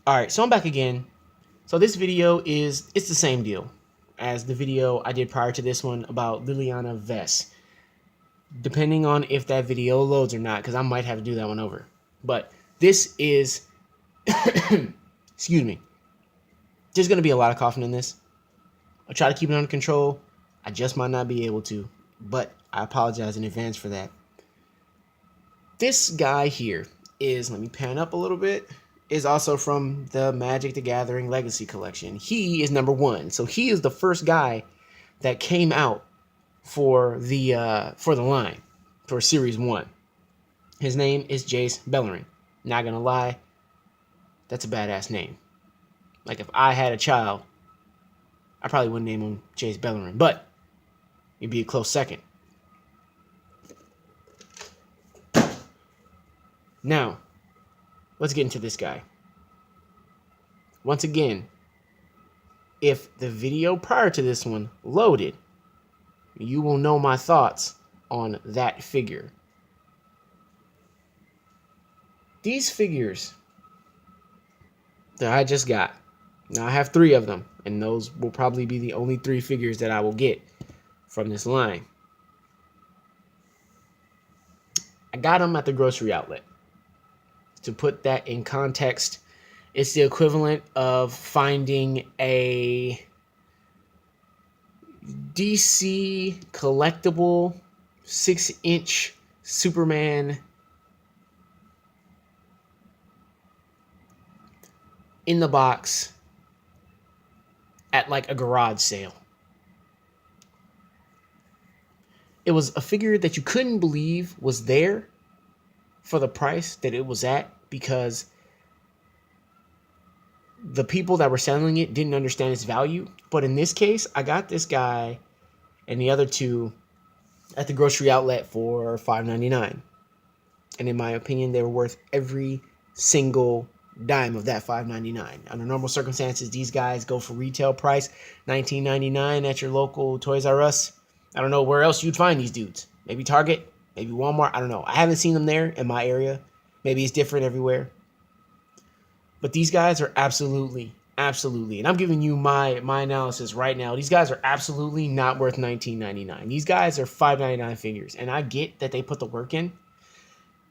Alright, so I'm back again. So this video it's the same deal as the video I did prior to this one about Liliana Vess. Depending on if that video loads or not, because I might have to do that one over. But this is, excuse me, there's going to be a lot of coughing in this. I'll try to keep it under control. I just might not be able to, but I apologize in advance for that. This guy here is, let me pan up a little bit, is also from the Magic the Gathering Legacy Collection. He is number 1. So he is the first guy that came out for the line for Series 1. His name is Jace Beleren. Not gonna lie, that's a badass name. Like if I had a child, I probably wouldn't name him Jace Beleren, but he'd be a close second. Now, let's get into this guy. Once again, if the video prior to this one loaded, you will know my thoughts on that figure. These figures that I just got, now I have 3 of them, and those will probably be the only 3 figures that I will get from this line. I got them at the grocery outlet. To put that in context, it's the equivalent of finding a DC collectible 6-inch Superman in the box at like a garage sale. It was a figure that you couldn't believe was there for the price that it was at, because the people that were selling it didn't understand its value. But in this case, I got this guy and the other 2 at the grocery outlet for $5.99. And in my opinion, they were worth every single dime of that $5.99. Under normal circumstances, these guys go for retail price $19.99 at your local Toys R Us. I don't know where else you'd find these dudes. Maybe Target, maybe Walmart. I don't know. I haven't seen them there in my area. Maybe it's different everywhere. But these guys are absolutely, and I'm giving you my analysis right now. These guys are absolutely not worth $19.99. These guys are $5.99 figures. And I get that they put the work in.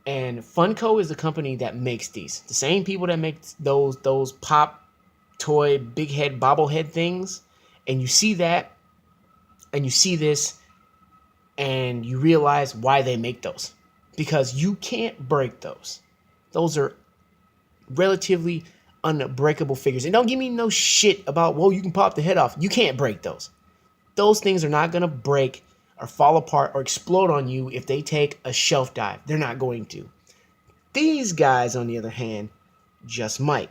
And Funko is the company that makes these. The same people that make those pop toy big head bobblehead things. And you see that, and you see this, and you realize why they make those. Because you can't break those. Those are relatively unbreakable figures. And don't give me no shit about, well, you can pop the head off. You can't break those. Those things are not going to break or fall apart or explode on you if they take a shelf dive. They're not going to. These guys, on the other hand, just might.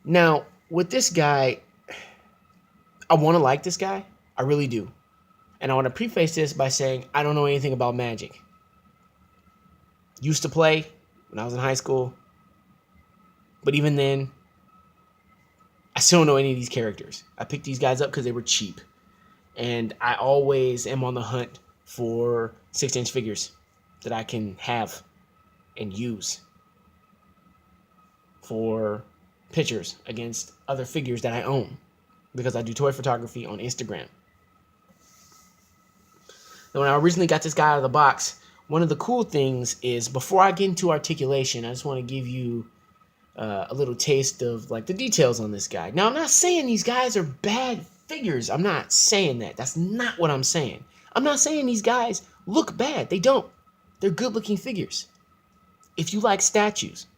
Now, with this guy, I want to like this guy. I really do. And I want to preface this by saying I don't know anything about Magic. Used to play when I was in high school. But even then, I still don't know any of these characters. I picked these guys up because they were cheap. And I always am on the hunt for 6-inch figures that I can have and use for pictures against other figures that I own, because I do toy photography on Instagram. Now, when I originally got this guy out of the box, one of the cool things is, before I get into articulation, I just want to give you a little taste of like the details on this guy. Now, I'm not saying these guys are bad figures. I'm not saying that. That's not what I'm saying. I'm not saying these guys look bad. They don't. They're good-looking figures. If you like statues,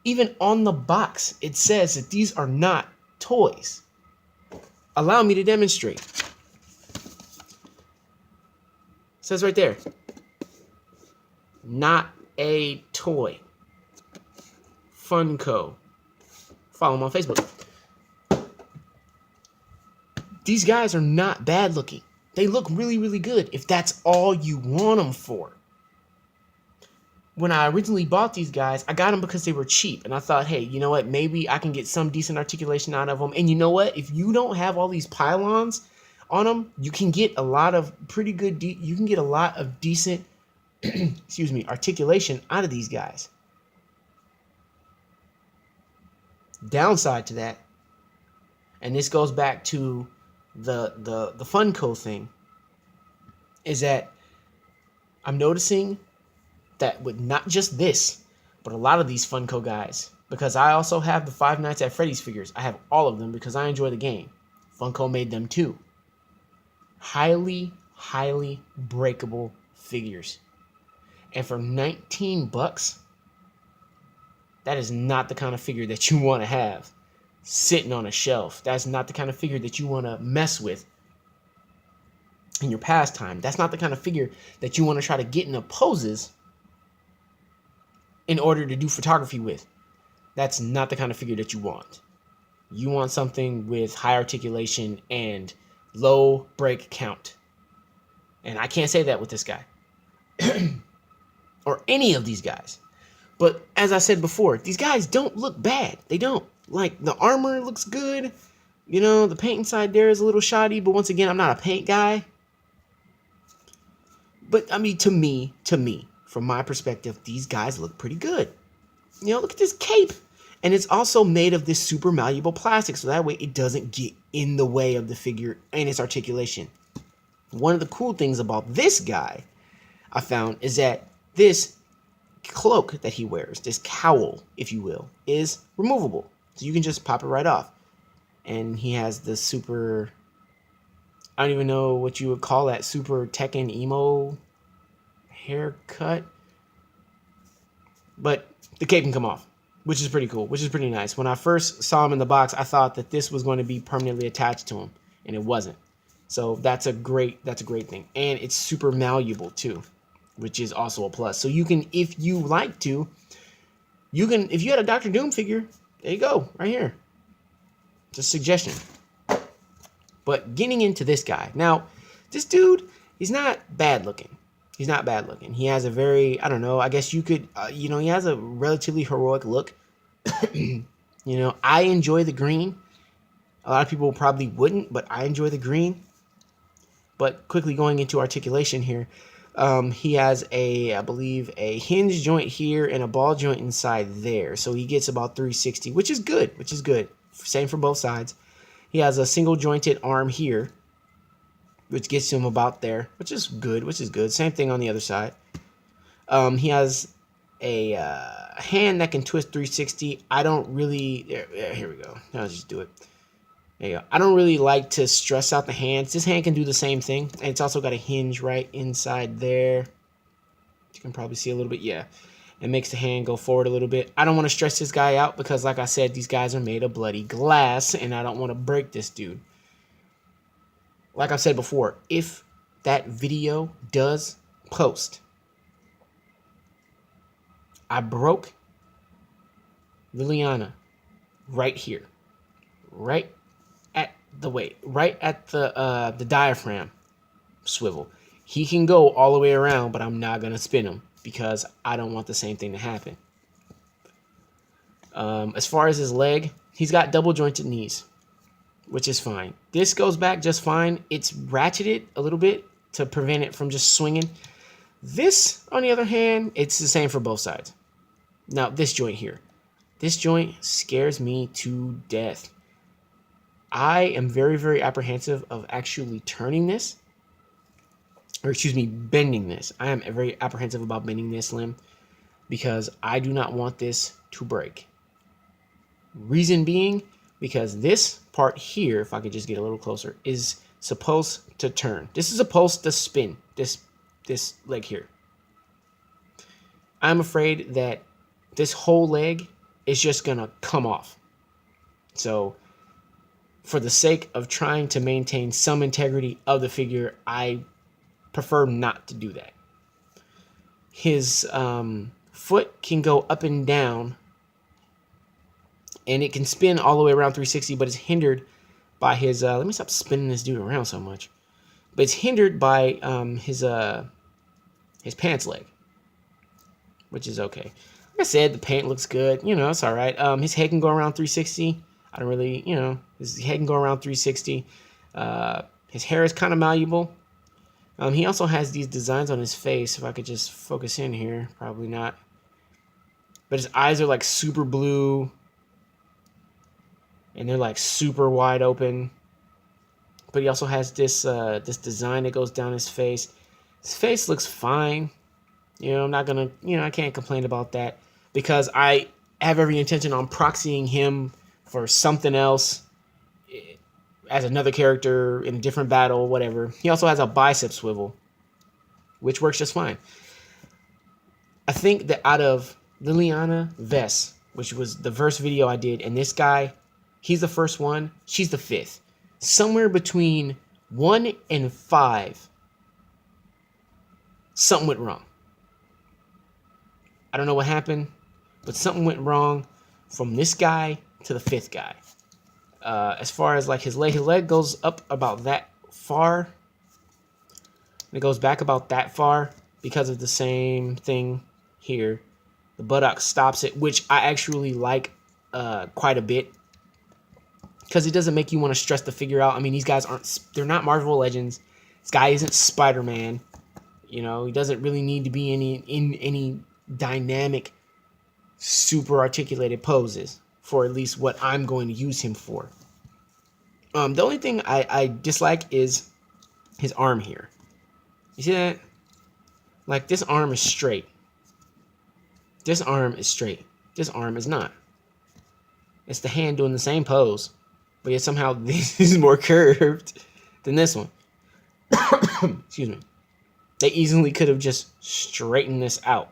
even on the box, it says that these are not toys. Allow me to demonstrate. It says right there, not a toy. Funko. Follow them on Facebook. These guys are not bad looking. They look really, really good if that's all you want them for. When I originally bought these guys, I got them because they were cheap. And I thought, hey, you know what? Maybe I can get some decent articulation out of them. And you know what? If you don't have all these pylons on them, you can get a lot of pretty good, you can get a lot of decent, excuse me, articulation out of these guys. Downside to that, and this goes back to the Funko thing, is that I'm noticing that with not just this, but a lot of these Funko guys, because I also have the Five Nights at Freddy's figures. I have all of them because I enjoy the game. Funko made them too. Highly, highly breakable figures. And for 19 bucks, that is not the kind of figure that you want to have sitting on a shelf. That's not the kind of figure that you want to mess with in your pastime. That's not the kind of figure that you want to try to get into poses in order to do photography with. That's not the kind of figure that you want. You want something with high articulation and low break count. And I can't say that with this guy. Or any of these guys. But as I said before, these guys don't look bad. They don't. Like, the armor looks good. You know, the paint inside there is a little shoddy. But once again, I'm not a paint guy. But, I mean, to me, from my perspective, these guys look pretty good. You know, look at this cape. And it's also made of this super malleable plastic. So that way it doesn't get in the way of the figure and its articulation. One of the cool things about this guy I found is that this cloak that he wears, this cowl, if you will, is removable. So you can just pop it right off. And he has the super, I don't even know what you would call that, super Tekken emo haircut. But the cape can come off, which is pretty cool, which is pretty nice. When I first saw him in the box, I thought that this was going to be permanently attached to him, and it wasn't. So that's a great thing. And it's super malleable too, which is also a plus. So you can, if you like to, you can, if you had a Dr. Doom figure, there you go, right here. It's a suggestion. But getting into this guy. Now, this dude, he's not bad looking. He's not bad looking. He has a very, I don't know, I guess you could, he has a relatively heroic look. I enjoy the green. A lot of people probably wouldn't, but I enjoy the green. But quickly going into articulation here, he has I believe, a hinge joint here and a ball joint inside there. So he gets about 360, which is good, Same for both sides. He has a single jointed arm here, which gets him about there, which is good. Same thing on the other side. He has a hand that can twist 360. I don't really, here we go. I'll just do it. There you go. I don't really like to stress out the hands. This hand can do the same thing. And it's also got a hinge right inside there. You can probably see a little bit. Yeah. It makes the hand go forward a little bit. I don't want to stress this guy out because, like I said, these guys are made of bloody glass. And I don't want to break this dude. Like I said before, if that video does post, I broke Liliana right here. Right at the weight, right at the diaphragm swivel. He can go all the way around, but I'm not gonna spin him because I don't want the same thing to happen. As far as his leg, he's got double jointed knees, which is fine. This goes back just fine. It's ratcheted a little bit to prevent it from just swinging. This, on the other hand, it's the same for both sides. Now, this joint here. This joint scares me to death. I am very, very apprehensive of actually turning this. Or excuse me, bending this. I am very apprehensive about bending this limb because I do not want this to break. Reason being, because this part here, if I could just get a little closer, is supposed to turn. This is supposed to spin, this leg here. I'm afraid that this whole leg is just going to come off. So, for the sake of trying to maintain some integrity of the figure, I prefer not to do that. His foot can go up and down, and it can spin all the way around 360, but it's hindered by his, let me stop spinning this dude around so much. But it's hindered by his pants leg, which is okay. Like I said, the paint looks good. It's all right. His head can go around 360. I don't really, his head can go around 360. His hair is kind of malleable. He also has these designs on his face. If I could just focus in here, probably not. But his eyes are like super blue. and they're like super wide open. But he also has this this design that goes down his face. His face looks fine. You know, I'm not gonna, you know, I can't complain about that because I have every intention on proxying him for something else as another character in a different battle, whatever. He also has a bicep swivel, which works just fine. I think that out of Liliana Vess, which was the first video I did, and this guy, he's the first one, she's the fifth. Somewhere between 1 and 5, something went wrong. I don't know what happened, but something went wrong from this guy to the fifth guy. As far as like his leg goes up about that far. It goes back about that far because of the same thing here. The buttock stops it, which I actually like quite a bit because it doesn't make you want to stress the figure out. I mean, these guys they're not Marvel Legends. This guy isn't Spider-Man. You know, he doesn't really need to be in any dynamic, super articulated poses for at least what I'm going to use him for. The only thing I dislike is his arm here. You see that? Like, this arm is straight. This arm is straight. This arm is not. It's the hand doing the same pose, but yet somehow this is more curved than this one. Excuse me. They easily could have just straightened this out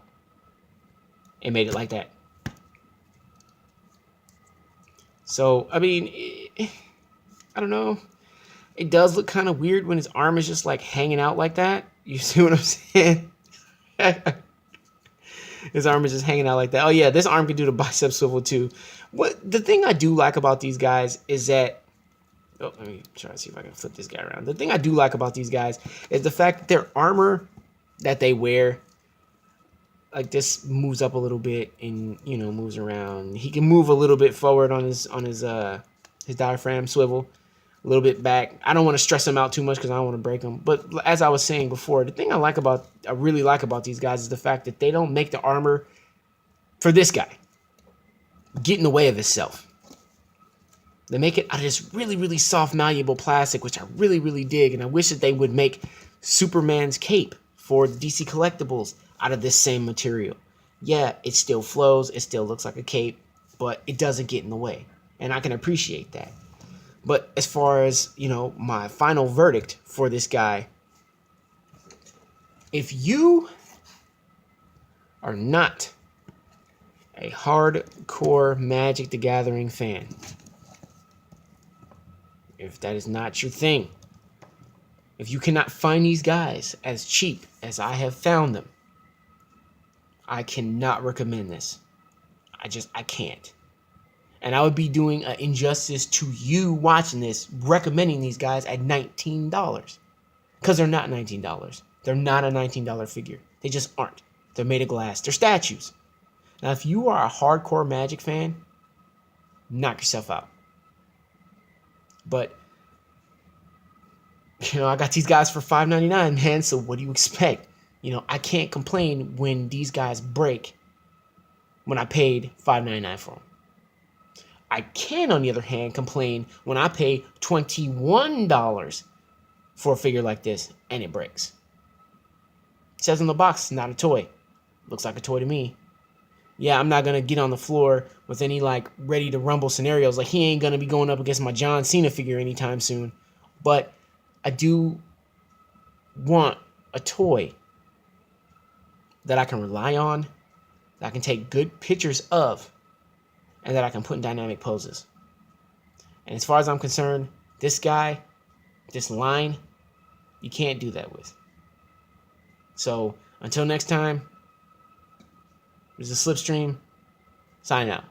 and made it like that. So, I mean, I don't know. It does look kind of weird when his arm is just like hanging out like that. You see what I'm saying? His arm is just hanging out like that. Oh yeah, this arm can do the bicep swivel too. What the thing I do like about these guys is that, oh, let me try to see if I can flip this guy around. The thing I do like about these guys is the fact that their armor that they wear, like this, moves up a little bit and, you know, moves around. He can move a little bit forward on his diaphragm swivel, a little bit back. I don't want to stress him out too much because I don't want to break him. But as I was saying before, the thing I really like about these guys is the fact that they don't make the armor for this guy get in the way of itself. They make it out of this really, really soft, malleable plastic, which I really, really dig. And I wish that they would make Superman's cape for DC collectibles out of this same material. Yeah, it still flows. It still looks like a cape, but it doesn't get in the way. And I can appreciate that. But as far as, you know, my final verdict for this guy, if you are not a hardcore Magic the Gathering fan, if that is not your thing, if you cannot find these guys as cheap as I have found them, I cannot recommend this. I can't. And I would be doing an injustice to you watching this, recommending these guys at $19. Because they're not $19. They're not a $19 figure. They just aren't. They're made of glass. They're statues. Now, if you are a hardcore Magic fan, knock yourself out. But, you know, I got these guys for $5.99, man, so what do you expect? You know, I can't complain when these guys break when I paid $5.99 for them. I can, on the other hand, complain when I pay $21 for a figure like this and it breaks. It says on the box, not a toy. Looks like a toy to me. Yeah, I'm not going to get on the floor with any, like, ready to rumble scenarios. Like, he ain't going to be going up against my John Cena figure anytime soon. But I do want a toy that I can rely on, that I can take good pictures of, and that I can put in dynamic poses. And as far as I'm concerned, this guy, this line, you can't do that with. So, until next time, this is Slipstream. Sign out.